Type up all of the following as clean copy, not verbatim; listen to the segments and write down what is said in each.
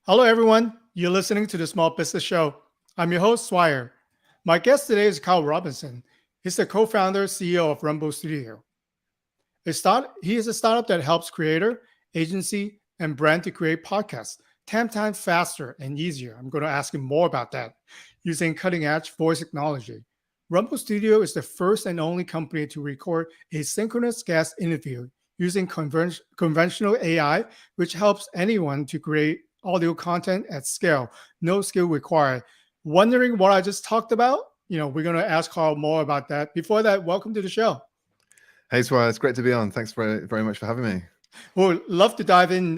Hello, everyone. You're listening to the Small Business Show. I'm your host, Swire. My guest today is Kyle Robinson. He's the co-founder, CEO of Rumble Studio. He is a startup that helps creator, agency, and brand to create podcasts 10 times faster and easier. I'm going to ask him more about that using cutting-edge voice technology. Rumble Studio is the first and only company to record a synchronous guest interview using conventional AI, which helps anyone to create audio content at scale, no skill required. Wondering what I just talked about? We're going to ask Carl more about that. Before that, welcome to the show. Hey, Swire, it's great to be on. Thanks very, very much for having me. We'll love to dive in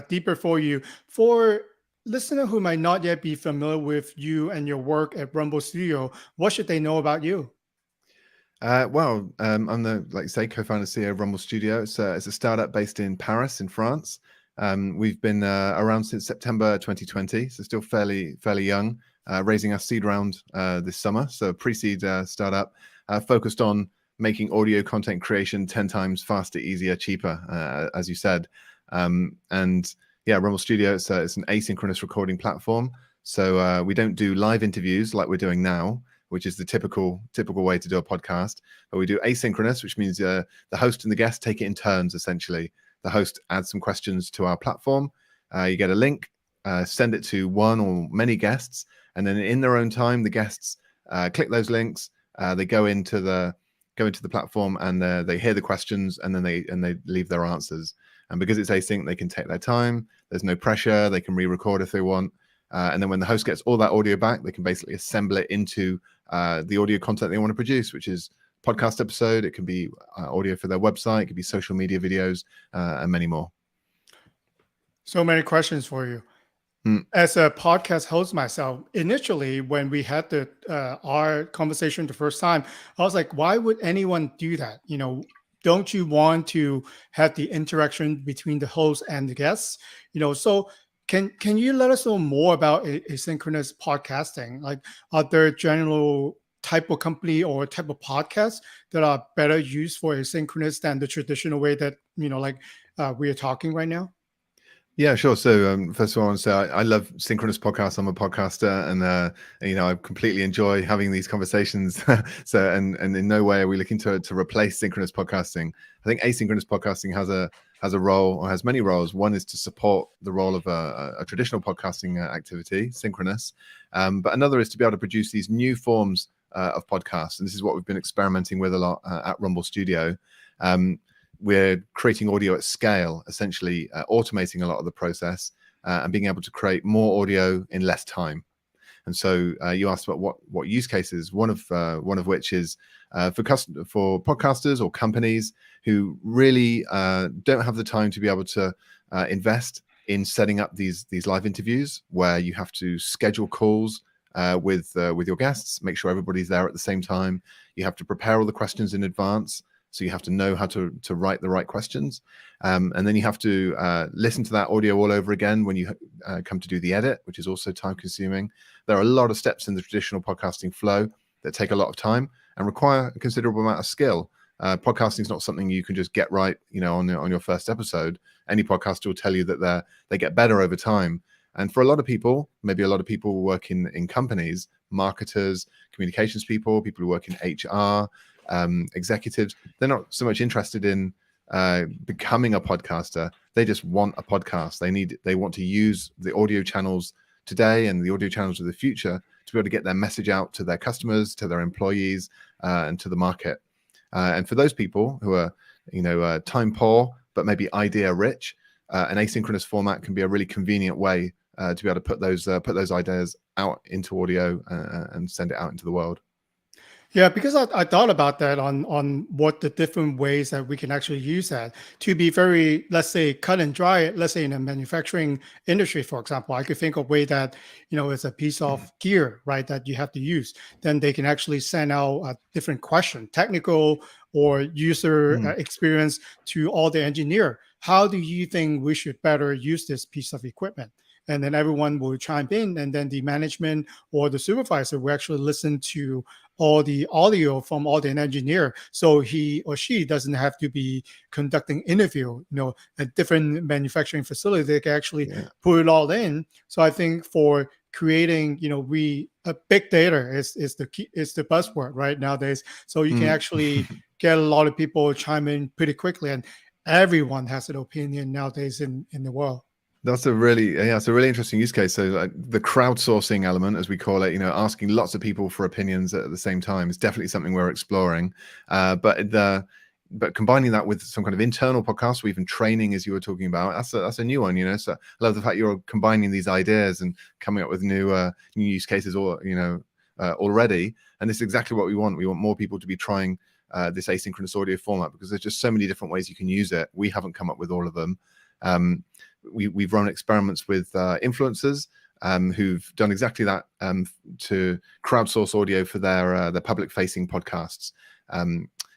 deeper for you. For listeners who might not yet be familiar with you and your work at Rumble Studio, what should they know about you? I'm the, like you say, co-founder CEO of Rumble Studio. It's a startup based in Paris, in France. We've been around since September 2020, so still fairly young, raising our seed round this summer. So a pre-seed startup focused on making audio content creation 10 times faster, easier, cheaper, as you said. Rumble Studio, it's an asynchronous recording platform. So we don't do live interviews like we're doing now, which is the typical way to do a podcast. But we do asynchronous, which means the host and the guest take it in turns, essentially. The host adds some questions to our platform. You get a link, send it to one or many guests, and then in their own time, the guests click those links. They go into the platform and they hear the questions, and then they leave their answers. And because it's async, they can take their time. There's no pressure. They can re-record if they want. And then when the host gets all that audio back, they can basically assemble it into the audio content they want to produce, which is podcast episode. It can be audio for their website. It could be social media videos and many more. So many questions for you. As a podcast host myself, initially when we had our conversation the first time, I was like, why would anyone do that? Don't you want to have the interaction between the host and the guests? So can you let us know more about asynchronous podcasting? Like, are there general type of company or type of podcast that are better used for asynchronous than the traditional way that we are talking right now? Yeah, sure. So first of all, I want to say I love synchronous podcasts. I'm a podcaster, and I completely enjoy having these conversations. And in no way are we looking to replace synchronous podcasting. I think asynchronous podcasting has a role, or has many roles. One is to support the role of a traditional podcasting activity, synchronous, but another is to be able to produce these new forms of podcasts. And this is what we've been experimenting with a lot at Rumble Studio. We're creating audio at scale, essentially automating a lot of the process and being able to create more audio in less time. And so you asked about what use cases. One of which is for podcasters or companies who really don't have the time to be able to invest in setting up these live interviews, where you have to schedule calls with your guests, make sure everybody's there at the same time. You have to prepare all the questions in advance. So you have to know how to write the right questions. And then you have to listen to that audio all over again when you come to do the edit, which is also time consuming. There are a lot of steps in the traditional podcasting flow that take a lot of time and require a considerable amount of skill. Podcasting is not something you can just get right, on your first episode. Any podcaster will tell you that they get better over time. And for a lot of people, maybe a lot of people who work in companies, marketers, communications people who work in HR, executives, they're not so much interested in becoming a podcaster. They just want a podcast. They want to use the audio channels today and the audio channels of the future to be able to get their message out to their customers, to their employees, and to the market. And for those people who are, time poor but maybe idea rich, an asynchronous format can be a really convenient way to be able to put those ideas out into audio and send it out into the world. Yeah, because I thought about that on what the different ways that we can actually use that to be very, let's say, cut and dry. Let's say in the manufacturing industry, for example, I could think of a way that, it's a piece of gear, right, that you have to use. Then they can actually send out a different question, technical or user experience to all the engineer. how do you think we should better use this piece of equipment? And then everyone will chime in, and then the management or the supervisor will actually listen to all the audio from all the engineer, so he or she doesn't have to be conducting interview, at different manufacturing facilities. They can actually Yeah. put it all in. So I think for creating, we big data is the key, is the buzzword right nowadays. So you can Mm. actually get a lot of people chime in pretty quickly, and everyone has an opinion nowadays in the world. That's a really, yeah, it's a really interesting use case. So like the crowdsourcing element, as we call it, asking lots of people for opinions at the same time is definitely something we're exploring. But combining that with some kind of internal podcast or even training, as you were talking about, that's a new one. So I love the fact you're combining these ideas and coming up with new use cases, or already. And this is exactly what we want. We want more people to be trying this asynchronous audio format, because there's just so many different ways you can use it. We haven't come up with all of them. We've run experiments with influencers who've done exactly that, to crowdsource audio for their public-facing podcasts.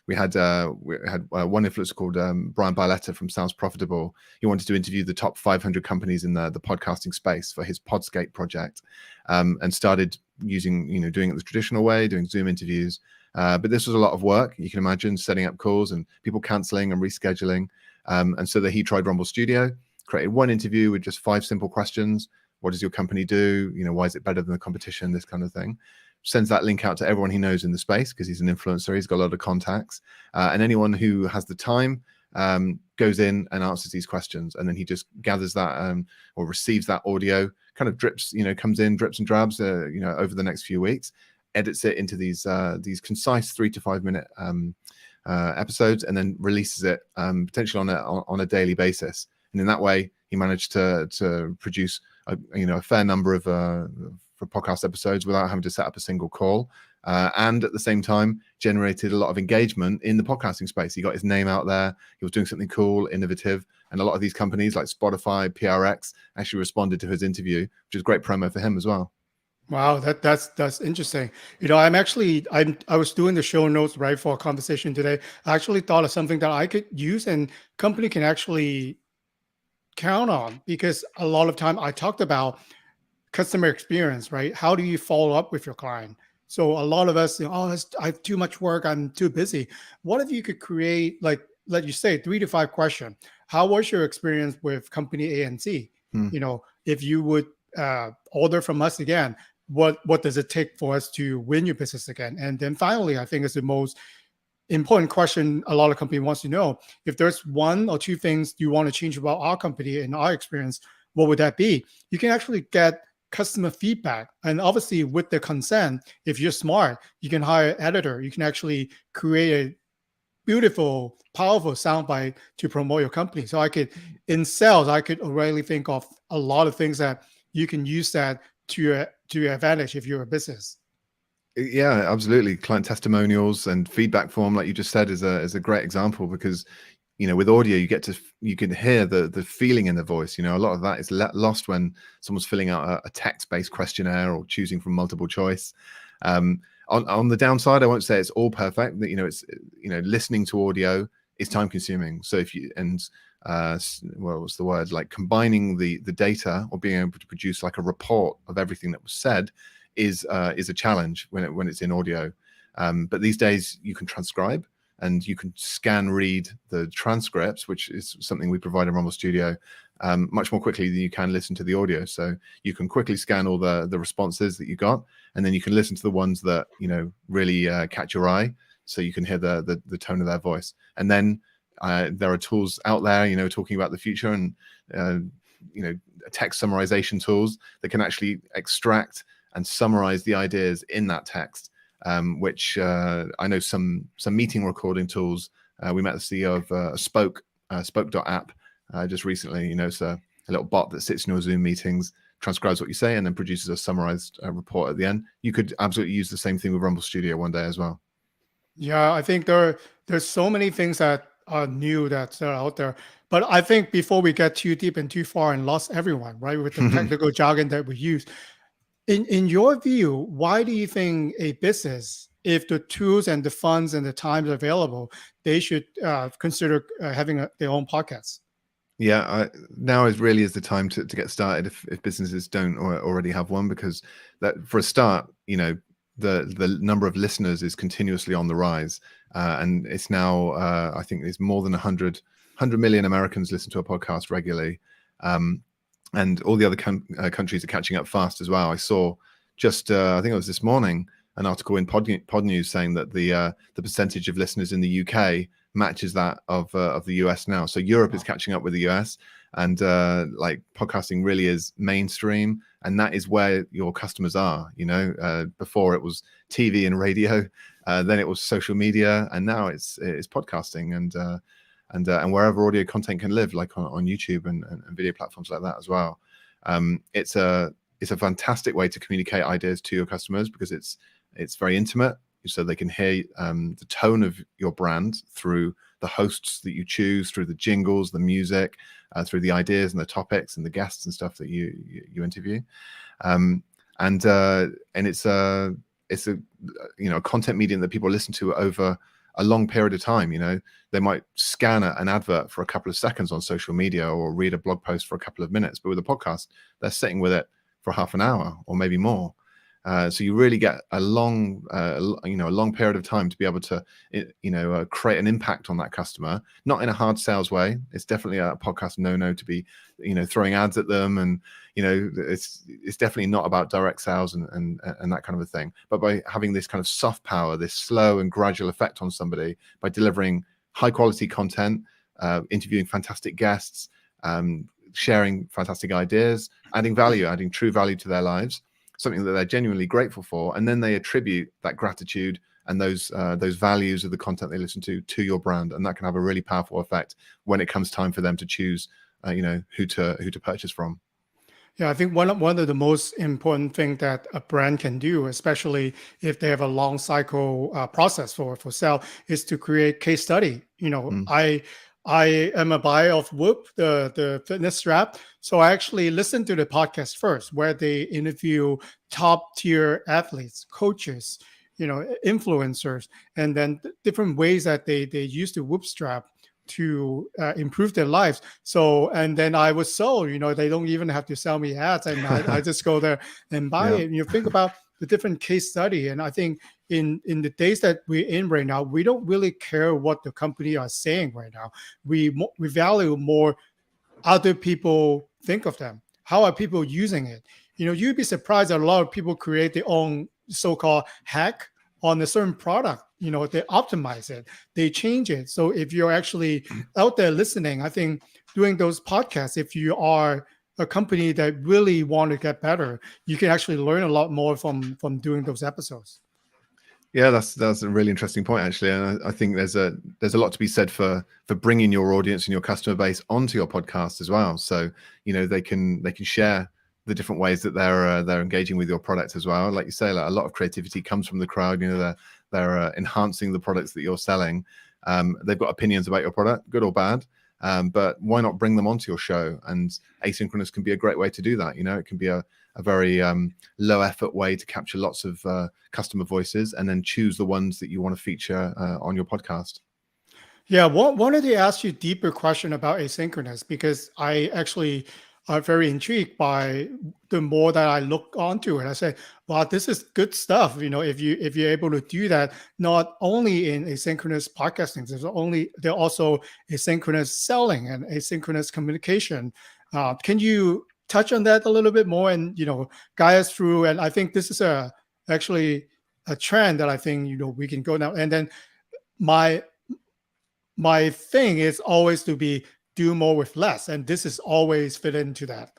We had one influencer called Brian Barletta from Sounds Profitable. He wanted to interview the top 500 companies in the podcasting space for his Podscape project, and started using, doing it the traditional way, doing Zoom interviews. But this was a lot of work. You can imagine setting up calls and people canceling and rescheduling. And so that he tried Rumble Studio, created one interview with just 5 simple questions. What does your company do? Why is it better than the competition? This kind of thing. Sends that link out to everyone he knows in the space, because he's an influencer. He's got a lot of contacts. And anyone who has the time goes in and answers these questions. And then he just gathers that or receives that audio, kind of drips, comes in, drips and drabs, over the next few weeks, edits it into these concise 3 to 5 minute episodes, and then releases it potentially on a daily basis. And in that way, he managed to produce a fair number of for podcast episodes without having to set up a single call, and at the same time generated a lot of engagement in the podcasting space. He got his name out there. He was doing something cool, innovative, and a lot of these companies like Spotify, PRX actually responded to his interview, which is great promo for him as well. Wow, that's interesting. I was doing the show notes right for a conversation today. I actually thought of something that I could use and company can actually count on, because a lot of time I talked about customer experience, right? How do you follow up with your client? So a lot of us, I have too much work, I'm too busy. What if you could create, like, let you say 3 to 5 questions? How was your experience with company A and C? If you would order from us again, what does it take for us to win your business again? And then finally, I think is the most important question a lot of company wants to know. If there's 1 or 2 things you want to change about our company and our experience, what would that be? You can actually get customer feedback, and obviously with the consent, if you're smart, you can hire an editor. You can actually create a beautiful, powerful soundbite to promote your company. So in sales, I could already think of a lot of things that you can use that to your advantage if you're a business. Yeah, absolutely. Client testimonials and feedback form, like you just said, is a great example, because with audio you can hear the feeling in the voice. A lot of that is lost when someone's filling out a text-based questionnaire or choosing from multiple choice. On the downside, I won't say it's all perfect. That it's listening to audio is time consuming. So if you what's the word, like combining the data or being able to produce like a report of everything that was said is a challenge when it's in audio. But these days you can transcribe and you can scan read the transcripts, which is something we provide in Rumble Studio, much more quickly than you can listen to the audio. So you can quickly scan all the responses that you got, and then you can listen to the ones that really catch your eye, so you can hear the tone of their voice. And then there are tools out there talking about the future, and text summarization tools that can actually extract and summarize the ideas in that text, which I know some meeting recording tools. We met the CEO of Spoke.app just recently. It's a little bot that sits in your Zoom meetings, transcribes what you say, and then produces a summarized report at the end. You could absolutely use the same thing with Rumble Studio one day as well. Yeah, I think there's so many things that are new that are out there. But I think before we get too deep and too far and lost everyone, right, with the technical jargon that we use, in your view, why do you think a business, if the tools and the funds and the time are available, they should consider having their own podcast? Yeah, now is really the time to get started if businesses don't already have one, because that for a start, the number of listeners is continuously on the rise, and it's now I think there's more than 100 million Americans listen to a podcast regularly, and all the other countries are catching up fast as well. I saw just I think it was this morning an article in Pod News saying that the percentage of listeners in the UK matches that of the US now. So Europe is catching up with the US, and like podcasting really is mainstream, and that is where your customers are. Before it was TV and radio, then it was social media, and now it's podcasting and wherever audio content can live, like on YouTube and video platforms like that as well. It's a fantastic way to communicate ideas to your customers, because it's very intimate, so they can hear the tone of your brand through the hosts that you choose, through the jingles, the music, through the ideas and the topics and the guests and stuff that you interview, and it's a content medium that people listen to over a long period of time. They might scan an advert for a couple of seconds on social media or read a blog post for a couple of minutes, but with a podcast, they're sitting with it for half an hour or maybe more. So you really get a long period of time to be able to, create an impact on that customer, not in a hard sales way. It's definitely a podcast no to be, throwing ads at them, and it's definitely not about direct sales and that kind of a thing. But by having this kind of soft power, this slow and gradual effect on somebody, by delivering high quality content, interviewing fantastic guests, sharing fantastic ideas, adding true value to their lives, something that they're genuinely grateful for, and then they attribute that gratitude and those values of the content they listen to your brand, and that can have a really powerful effect when it comes time for them to choose, who to purchase from. Yeah, I think one of the most important thing that a brand can do, especially if they have a long cycle process for sale, is to create case study. I am a buyer of Whoop, the fitness strap. So I actually listened to the podcast first, where they interview top tier athletes, coaches, influencers, and then different ways that they use the Whoop strap to improve their lives. So, and then I was sold, they don't even have to sell me ads, and I just go there and buy it. And you think about the different case study. And I think in the days that we're in right now, we don't really care what the company are saying right now. We value more other people think of them. How are people using it? You'd be surprised that a lot of people create their own so-called hack on a certain product. They optimize it, they change it. So if you're actually out there listening, I think doing those podcasts, if you are a company that really want to get better, you can actually learn a lot more from doing those episodes. Yeah, that's a really interesting point, actually, and I think there's a lot to be said for bringing your audience and your customer base onto your podcast as well. So they can share the different ways that they're engaging with your product as well. Like you say, like, a lot of creativity comes from the crowd. They're enhancing the products that you're selling. They've got opinions about your product, good or bad. But why not bring them onto your show? And Asynchronous can be a great way to do that. It can be a very low effort way to capture lots of customer voices and then choose the ones that you want to feature on your podcast. Yeah, wanted to ask you a deeper question about Asynchronous, because I actually are very intrigued by the more that I look onto it. I say, wow, this is good stuff. If you're able to do that, not only in asynchronous podcasting, there are also asynchronous selling and asynchronous communication. Can you touch on that a little bit more and guide us through? And I think this is actually a trend that I think we can go now. And then my thing is always to be do more with less, and this is always fit into that.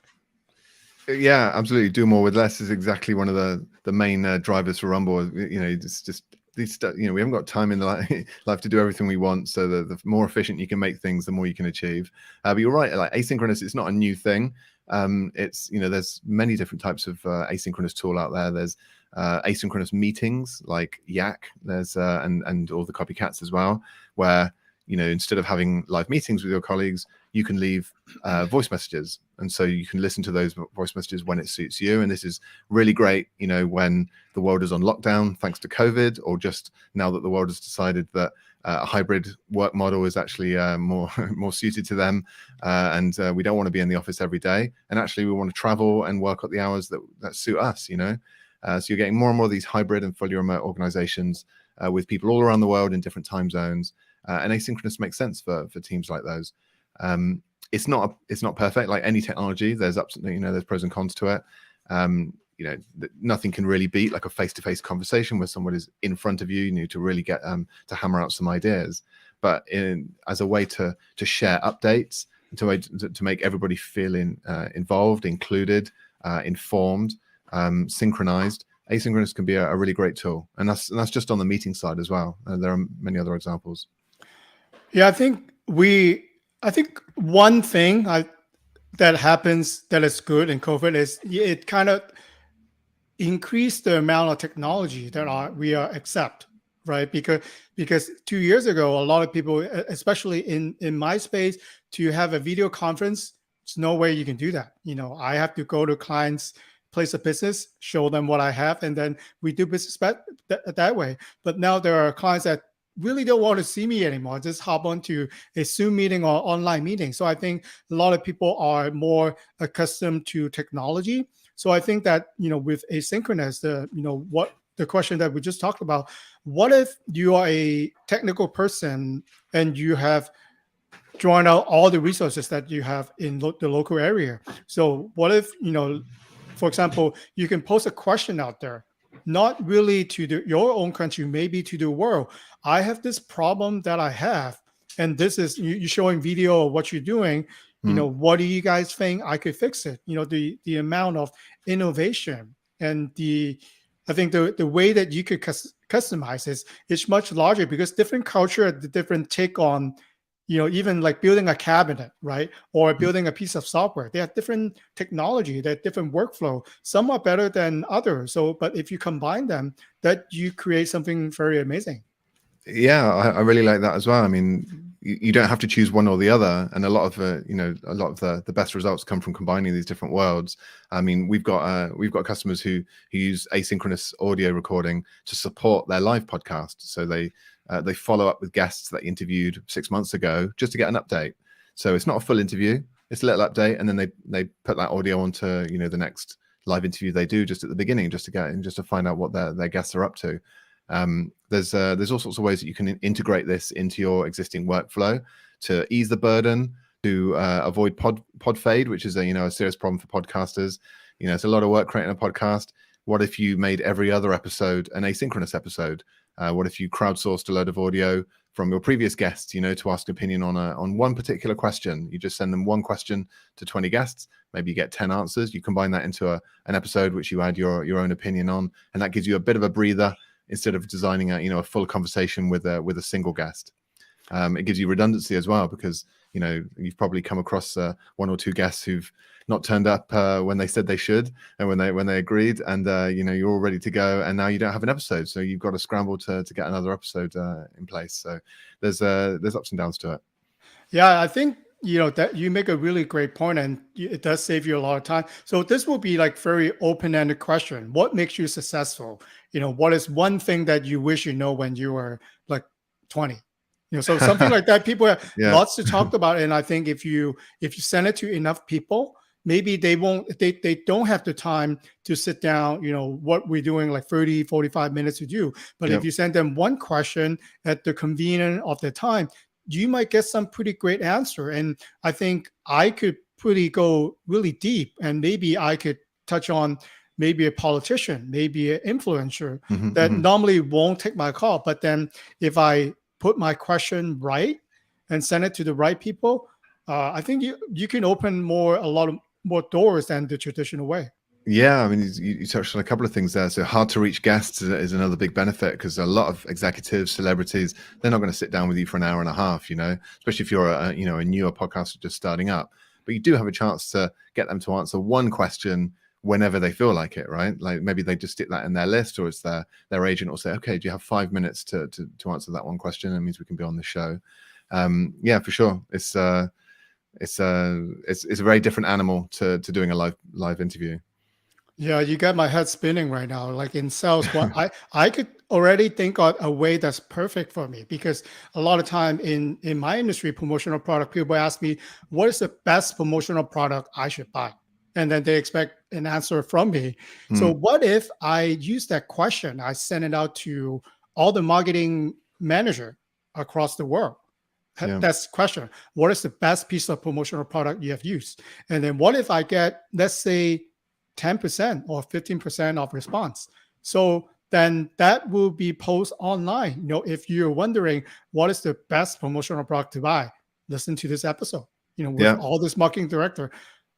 Yeah, absolutely. Do more with less is exactly one of the main drivers for Rumble. It's just these, we haven't got time in the life to do everything we want. So the more efficient you can make things, the more you can achieve. But you're right. Like asynchronous, it's not a new thing. It's there's many different types of asynchronous tool out there. There's asynchronous meetings like Yak. There's and all the copycats as well, where instead of having live meetings with your colleagues, you can leave voice messages. And so you can listen to those voice messages when it suits you. And this is really great, when the world is on lockdown, thanks to COVID, or just now that the world has decided that a hybrid work model is actually more suited to them. And we don't want to be in the office every day. And actually we want to travel and work at the hours that suit us, so you're getting more and more of these hybrid and fully remote organizations with people all around the world in different time zones. And asynchronous makes sense for teams like those. It's not perfect. Like any technology, there's there's pros and cons to it. Nothing can really beat like a face-to-face conversation where someone is in front of you. You need to really get to hammer out some ideas. But as a way to share updates, to make everybody feel involved, included, informed, synchronized, asynchronous can be a really great tool. And that's just on the meeting side as well. There are many other examples. Yeah, I think one thing that happens that is good in COVID is it kind of increased the amount of technology that we accept, right? Because 2 years ago, a lot of people, especially in my space, to have a video conference, there's no way you can do that. I have to go to clients' place of business, show them what I have, and then we do business that way. But now there are clients that really don't want to see me anymore. Just hop onto a Zoom meeting or online meeting. So I think a lot of people are more accustomed to technology. So I think that, with asynchronous, the question that we just talked about, what if you are a technical person and you have drawn out all the resources that you have in the local area? So what if, for example, you can post a question out there, not really to your own country, maybe to the world. I have this problem that I have, and this is you showing video of what you're doing. What do you guys think I could fix it? The amount of innovation and I think the way that you could customize is much larger, because different culture, the different take on, even like building a cabinet, right? Or building a piece of software. They have different technology, they have different workflow. Some are better than others. But if you combine them, that you create something very amazing. Yeah, I really like that as well. I mean, you don't have to choose one or the other, and a lot of the best results come from combining these different worlds. I mean, we've got customers who use asynchronous audio recording to support their live podcast. So they follow up with guests that they interviewed 6 months ago just to get an update. So it's not a full interview; it's a little update, and then they put that audio onto the next live interview they do just at the beginning, just to find out what their guests are up to. There's all sorts of ways that you can integrate this into your existing workflow to ease the burden, to avoid pod fade, which is a serious problem for podcasters. It's a lot of work creating a podcast. What if you made every other episode an asynchronous episode? What if you crowdsourced a load of audio from your previous guests, to ask opinion on one particular question? You just send them one question to 20 guests. Maybe you get 10 answers. You combine that into an episode which you add your own opinion on, and that gives you a bit of a breather instead of designing a full conversation with a single guest. It gives you redundancy as well, because you've probably come across one or two guests who've not turned up when they said they should, and when they agreed, and you're all ready to go, and now you don't have an episode, so you've got to scramble to get another episode in place. So there's ups and downs to it. Yeah, I think that you make a really great point, and it does save you a lot of time. So this will be like very open-ended question. What makes you successful? What is one thing that you wish when you were like 20? So something like that. People have lots to talk about, and I think if you send it to enough people, maybe they don't have the time to sit down, what we're doing like 30, 45 minutes to do. But if you send them one question at the convenience of their time, you might get some pretty great answer. And I think I could go really deep, and maybe I could touch on maybe a politician, maybe an influencer that normally won't take my call. But then if I put my question right and send it to the right people, I think you can open a lot more doors than the traditional way. Yeah, I mean, you touched on a couple of things there. So hard to reach guests is another big benefit, because a lot of executives, celebrities, they're not going to sit down with you for an hour and a half, especially if you're a newer podcaster just starting up. But you do have a chance to get them to answer one question whenever they feel like it, right? Like maybe they just stick that in their list, or it's their agent will say, okay, do you have 5 minutes to answer that one question? That means we can be on the show. Yeah, for sure. It's a very different animal to doing a live interview. Yeah, you got my head spinning right now. Like in sales, what I could already think of a way that's perfect for me, because a lot of time in my industry, promotional product, people ask me, what is the best promotional product I should buy? And then they expect an answer from me. So Mm, what if I use that question? I send it out to all the marketing manager across the world. yeah, That's the question. What is the best piece of promotional product you have used? And then what if I get, let's say, 10% or 15% of response? So then that will be post online. If you're wondering what is the best promotional product to buy, listen to this episode, with yeah. all this marketing director.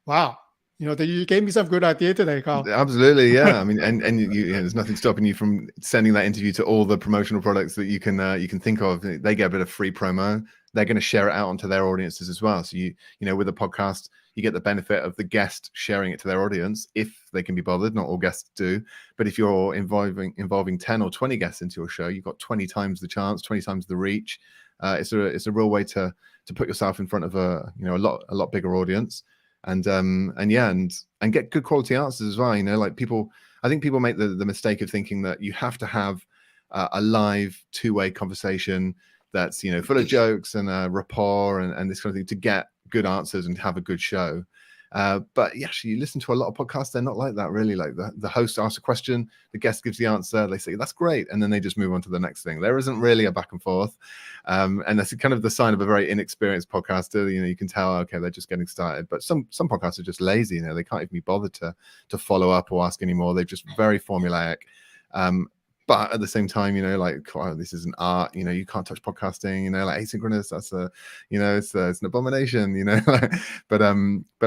Wow. You gave me some good idea today, Carl. Absolutely, yeah. I mean, and there's nothing stopping you from sending that interview to all the promotional products that you can think of. They get a bit of free promo. They're going to share it out onto their audiences as well. So with a podcast, you get the benefit of the guest sharing it to their audience if they can be bothered. Not all guests do, but if you're involving 10 or 20 guests into your show, you've got 20 times the chance, 20 times the reach. It's a real way to put yourself in front of a lot bigger audience. And get good quality answers as well. I think people make the mistake of thinking that you have to have a live two-way conversation that's full of jokes and rapport and this kind of thing to get good answers and have a good show. But actually, you listen to a lot of podcasts, they're not like that really. Like the host asks a question, the guest gives the answer, they say that's great, and then they just move on to the next thing. There isn't really a back and forth, and that's kind of the sign of a very inexperienced podcaster. You can tell, okay, they're just getting started. But some podcasts are just lazy. They can't even be bothered to follow up or ask anymore. They're just very formulaic. But at the same time, oh, this is an art. You can't touch podcasting. Like asynchronous, that's it's an abomination. But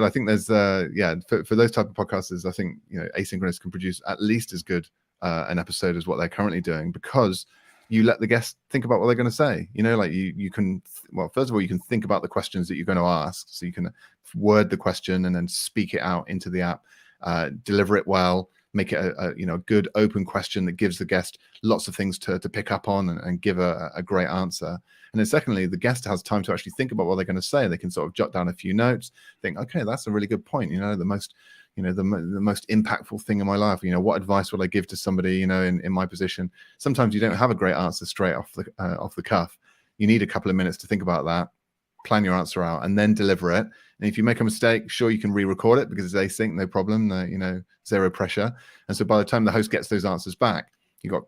I think there's for those type of podcasters, I think asynchronous can produce at least as good an episode as what they're currently doing, because you let the guest think about what they're going to say. You can, well, first of all, you can think about the questions that you're going to ask, so you can word the question and then speak it out into the app, deliver it well. Make it a good open question that gives the guest lots of things to pick up on and give a great answer. And then secondly, the guest has time to actually think about what they're going to say. They can sort of jot down a few notes, think, okay, that's a really good point. The most impactful thing in my life. What advice would I give to somebody in my position? Sometimes you don't have a great answer straight off the cuff. You need a couple of minutes to think about that, plan your answer out, and then deliver it. And if you make a mistake, sure, you can re-record it because it's async, no problem, zero pressure. And so by the time the host gets those answers back, you've got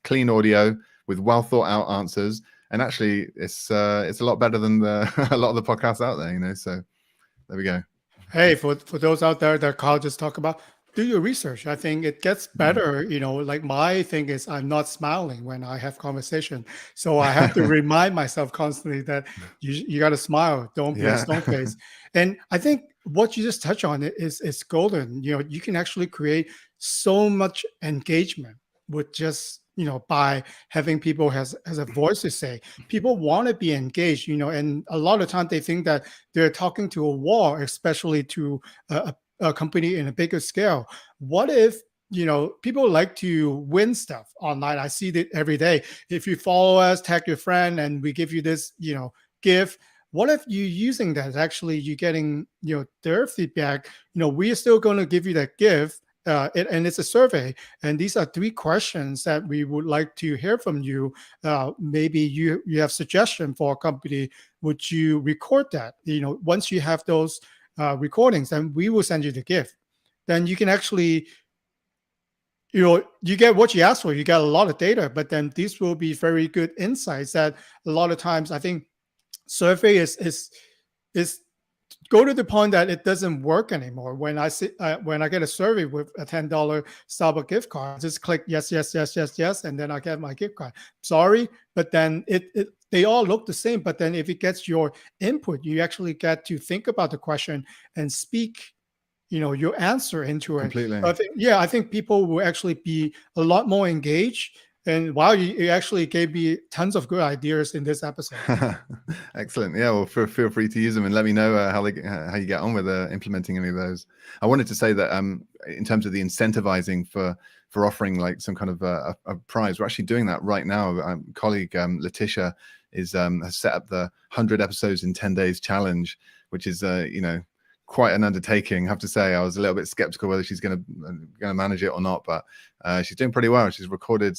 clean audio with well thought out answers. And actually, it's a lot better than a lot of the podcasts out there, so there we go. Hey, for those out there that Carl just talked about, do your research. I think it gets better. Like my thing is I'm not smiling when I have conversation. So I have to remind myself constantly that you got to smile. Don't be a stone face. And I think what you just touched on is golden. You can actually create so much engagement with just, by having people has a voice to say. People want to be engaged, and a lot of times they think that they're talking to a wall, especially to a company in a bigger scale. What if people like to win stuff online? I see that every day. If you follow us, tag your friend, and we give you this gift. What if you using that? Actually, you're getting their feedback. We are still going to give you that gift. And it's a survey, and these are 3 questions that we would like to hear from you. Maybe you have suggestion for a company. Would you record that? Once you have those recordings, then we will send you the gift. Then you can actually, you get what you asked for. You get a lot of data, but then these will be very good insights that a lot of times I think survey is go to the point that it doesn't work anymore. When I get a survey with a $10 Starbucks gift card, I just click yes, and then I get my gift card. Sorry, but then they all look the same. But then if it gets your input, you actually get to think about the question and speak, your answer into it. Completely. I think people will actually be a lot more engaged. And wow, you actually gave me tons of good ideas in this episode. Excellent. Yeah, well, feel free to use them and let me know how you get on with implementing any of those. I wanted to say that in terms of the incentivizing for offering like some kind of a prize, we're actually doing that right now. Colleague Letitia, has set up the 100 episodes in 10 days challenge, which is quite an undertaking. I have to say, I was a little bit skeptical whether she's going to manage it or not, but she's doing pretty well. She's recorded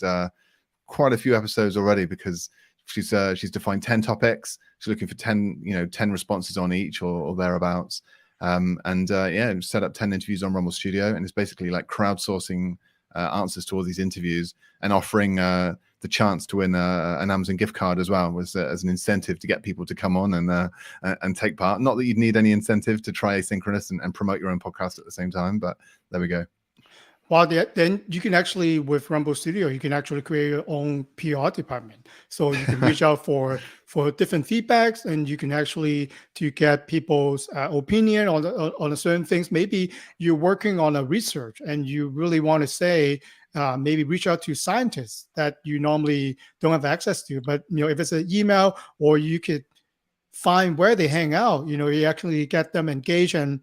quite a few episodes already, because she's defined 10 topics. She's looking for 10 responses on each or thereabouts. Set up 10 interviews on Rumble Studio, and it's basically like crowdsourcing answers to all these interviews and offering the chance to win an Amazon gift card as well, as an incentive to get people to come on and take part. Not that you'd need any incentive to try Asynchronous and promote your own podcast at the same time, but there we go. Well, then you can actually, with Rumble Studio, you can actually create your own PR department. So you can reach out for different feedbacks, and you can actually to get people's opinion on certain things. Maybe you're working on a research and you really want to say, maybe reach out to scientists that you normally don't have access to. But if it's an email, or you could find where they hang out, you actually get them engaged and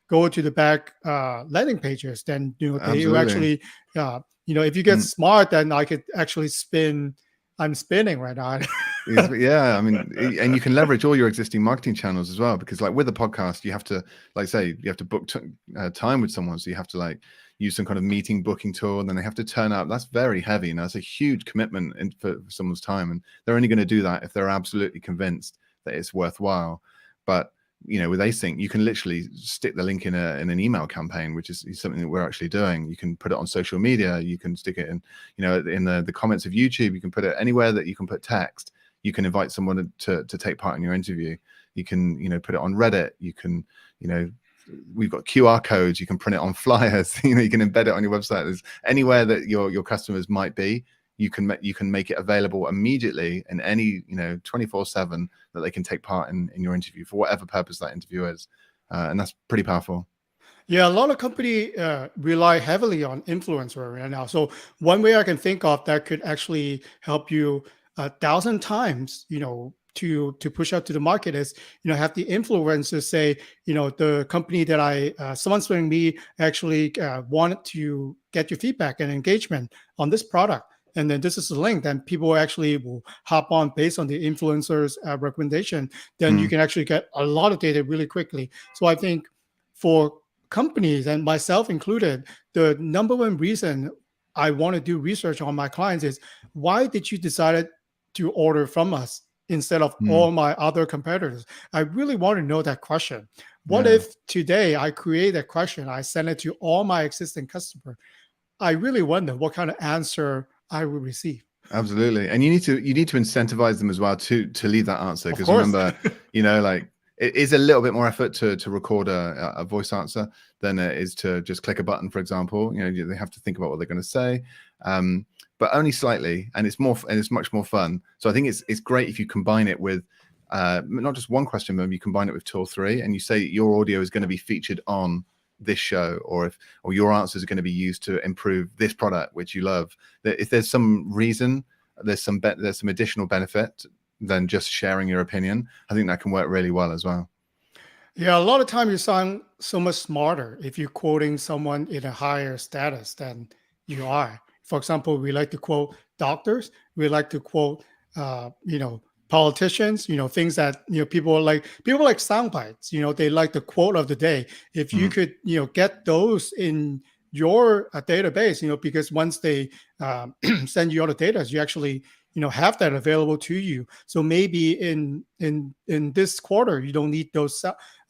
go to the back landing pages, then they will actually if you get smart, then I could actually I'm spinning right now. Yeah, I mean, and you can leverage all your existing marketing channels as well, because like with a podcast, you have to book time with someone, so you have to use some kind of meeting booking tool, and then they have to turn up. That's very heavy. It's a huge commitment for someone's time, and they're only going to do that if they're absolutely convinced that it's worthwhile. But with Async, you can literally stick the link in an email campaign, which is something that we're actually doing. You can put it on social media. You can stick it in, in the comments of YouTube. You can put it anywhere that you can put text. You can invite someone to take part in your interview. You can, put it on Reddit. You can, we've got QR codes. You can print it on flyers. You can embed it on your website. There's anywhere that your customers might be. You can make it available immediately in any 24/7 that they can take part in your interview for whatever purpose that interview is, and that's pretty powerful. Yeah, a lot of companies rely heavily on influencer right now. So one way I can think of that could actually help you 1,000 times, to push out to the market is, have the influencers say, the company that sponsoring me actually wanted to get your feedback and engagement on this product. And then this is the link. Then people actually will hop on based on the influencer's recommendation. Then you can actually get a lot of data really quickly. So I think for companies, and myself included, the number one reason I want to do research on my clients is, why did you decide to order from us instead of all my other competitors? I really want to know that question. What if today I create a question, I send it to all my existing customers? I really wonder what kind of answer I will receive. Absolutely. And you need to incentivize them as well to leave that answer, because remember, it is a little bit more effort to record a voice answer than it is to just click a button, for example. They have to think about what they're going to say, but only slightly, and it's much more fun. So I think it's great if you combine it with not just one question, but you combine it with 2 or 3, and you say your audio is going to be featured on this show, or your answers are going to be used to improve this product which you love. That if there's some reason, there's some additional benefit than just sharing your opinion, I think that can work really well as well. Yeah, a lot of time you sound so much smarter if you're quoting someone in a higher status than you are. For example, we like to quote doctors. We like to quote, politicians. Things that people like sound bites. They like the quote of the day. If you could get those in your database, because once they send you all the data, you actually have that available to you. So maybe in this quarter you don't need those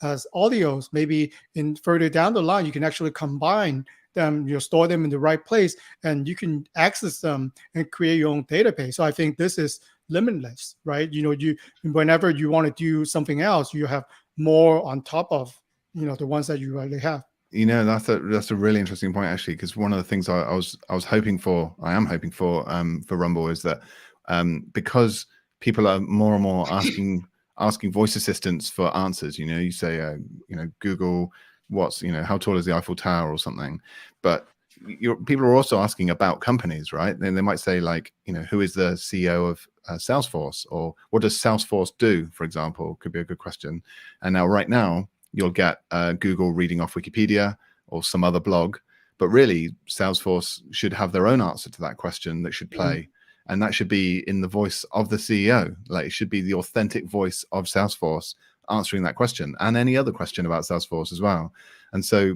as audios. Maybe in further down the line you can actually combine them, store them in the right place, and you can access them and create your own database. So I think this is limitless, right? You whenever you want to do something else, you have more on top of the ones that you already have. That's a really interesting point, actually, because one of the things I am hoping for Rumble is that because people are more and more asking voice assistants for answers. You say Google how tall is the Eiffel Tower or something, but people are also asking about companies, right? Then they might say who is the CEO of Salesforce, or what does Salesforce do, for example, could be a good question. And now right now you'll get Google reading off Wikipedia or some other blog, but really Salesforce should have their own answer to that question that should play. and that should be in the voice of the CEO. Like, it should be the authentic voice of Salesforce answering that question and any other question about Salesforce as well. And so,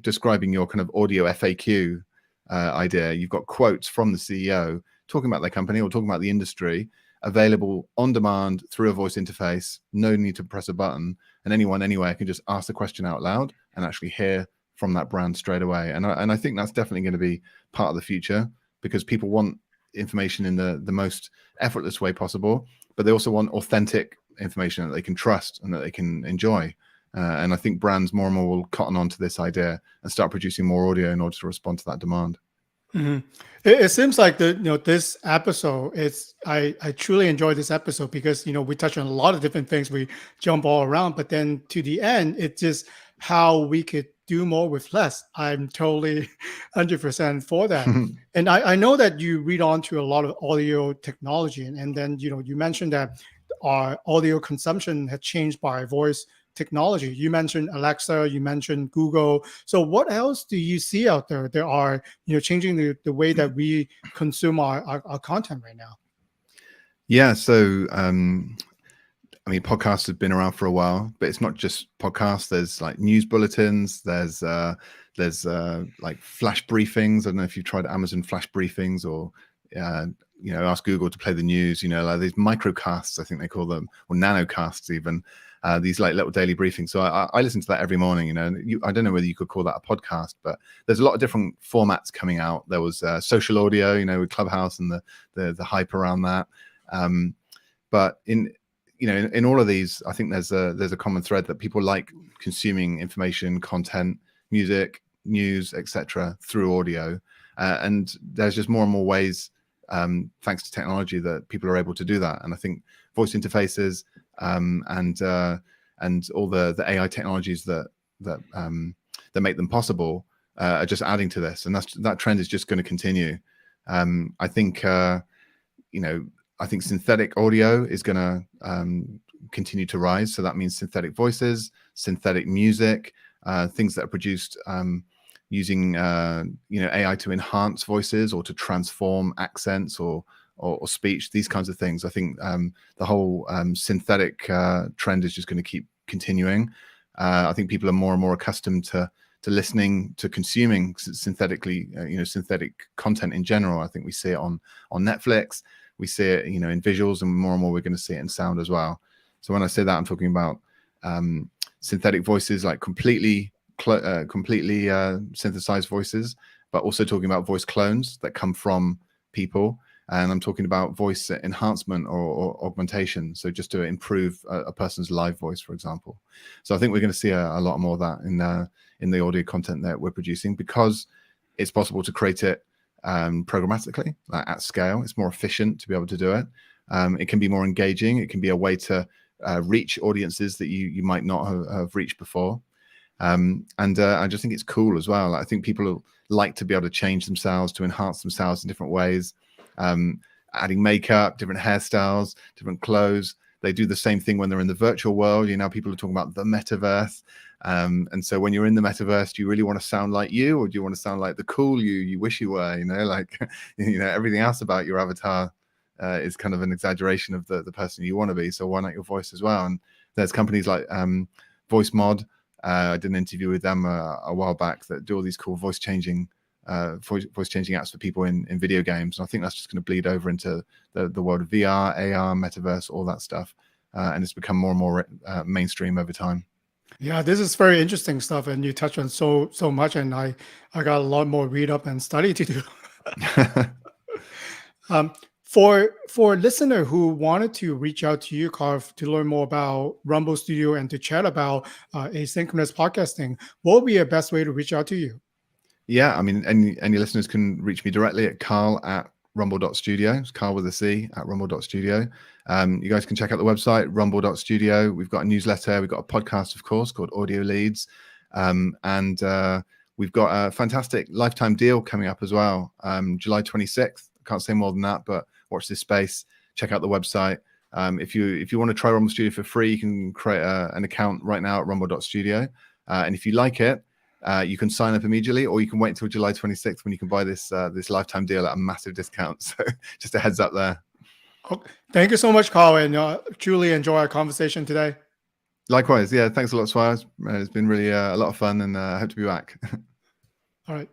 describing your kind of audio FAQ idea, you've got quotes from the CEO talking about their company or talking about the industry, available on demand through a voice interface, no need to press a button, and anyone anywhere can just ask the question out loud and actually hear from that brand straight away. And I think that's definitely going to be part of the future, because people want information in the most effortless way possible, but they also want authentic information that they can trust and that they can enjoy. And I think brands more and more will cotton on to this idea and start producing more audio in order to respond to that demand. Mm-hmm. It seems like this episode, I truly enjoyed this episode because we touch on a lot of different things, we jump all around, but then to the end, it's just how we could do more with less. I'm totally 100% for that. And I know that you read on to a lot of audio technology, and then you mentioned that our audio consumption had changed by voice technology. You mentioned Alexa, you mentioned Google. So what else do you see out there that are changing the way that we consume our content right now? Yeah, so podcasts have been around for a while, but it's not just podcasts. There's like news bulletins, there's like flash briefings. I don't know if you've tried Amazon flash briefings or ask Google to play the news, like these microcasts, I think they call them, or nanocasts even, these like little daily briefings. So I listen to that every morning. I don't know whether you could call that a podcast, but there's a lot of different formats coming out. There was social audio, with Clubhouse and the hype around that. But in all of these, I think there's a common thread that people like consuming information, content, music, news, etc. through audio. And there's just more and more ways, thanks to technology, that people are able to do that. And I think voice interfaces and all the AI technologies that make them possible are just adding to this. And that trend is just going to continue. I think synthetic audio is going to continue to rise. So that means synthetic voices, synthetic music, things that are produced using AI to enhance voices or to transform accents or speech, these kinds of things. I think the whole synthetic trend is just going to keep continuing. I think people are more and more accustomed to listening, to consuming synthetically, synthetic content in general. I think we see it on Netflix. We see it, in visuals, and more we're going to see it in sound as well. So when I say that, I'm talking about synthetic voices, like completely synthesized voices, but also talking about voice clones that come from people. And I'm talking about voice enhancement or augmentation. So just to improve a person's live voice, for example. So I think we're going to see a lot more of that in the audio content that we're producing, because it's possible to create it programmatically, like at scale. It's more efficient to be able to do it. It can be more engaging. It can be a way to reach audiences that you might not have reached before. And I just think it's cool as well. I think people like to be able to change themselves, to enhance themselves in different ways, adding makeup, different hairstyles, different clothes. They do the same thing when they're in the virtual world. People are talking about the metaverse. And so when you're in the metaverse, do you really want to sound like you, or do you want to sound like the cool you wish you were? Everything else about your avatar is kind of an exaggeration of the person you want to be. So why not your voice as well? And there's companies like Voice Mod. I did an interview with them a while back that do all these cool voice changing apps for people in video games. And I think that's just going to bleed over into the world of VR, AR, metaverse, all that stuff. And it's become more and more mainstream over time. Yeah, this is very interesting stuff, and you touch on so much, and I got a lot more read up and study to do. For a listener who wanted to reach out to you, Carl, to learn more about Rumble Studio and to chat about asynchronous podcasting, what would be a best way to reach out to you? Yeah, any listeners can reach me directly at carl@rumble.studio. It's Carl with a C at rumble.studio. You guys can check out the website, rumble.studio. We've got a newsletter. We've got a podcast, of course, called Audio Leads. And we've got a fantastic lifetime deal coming up as well, July 26th. I can't say more than that, but watch this space. Check out the website. If you want to try Rumble Studio for free, you can create an account right now at rumble.studio. And if you like it, you can sign up immediately, or you can wait until July 26th when you can buy this this lifetime deal at a massive discount. So just a heads up there. Oh, thank you so much, Carl, and truly enjoy our conversation today. Likewise, yeah. Thanks a lot, Swire. It's been really a lot of fun, and I hope to be back. All right.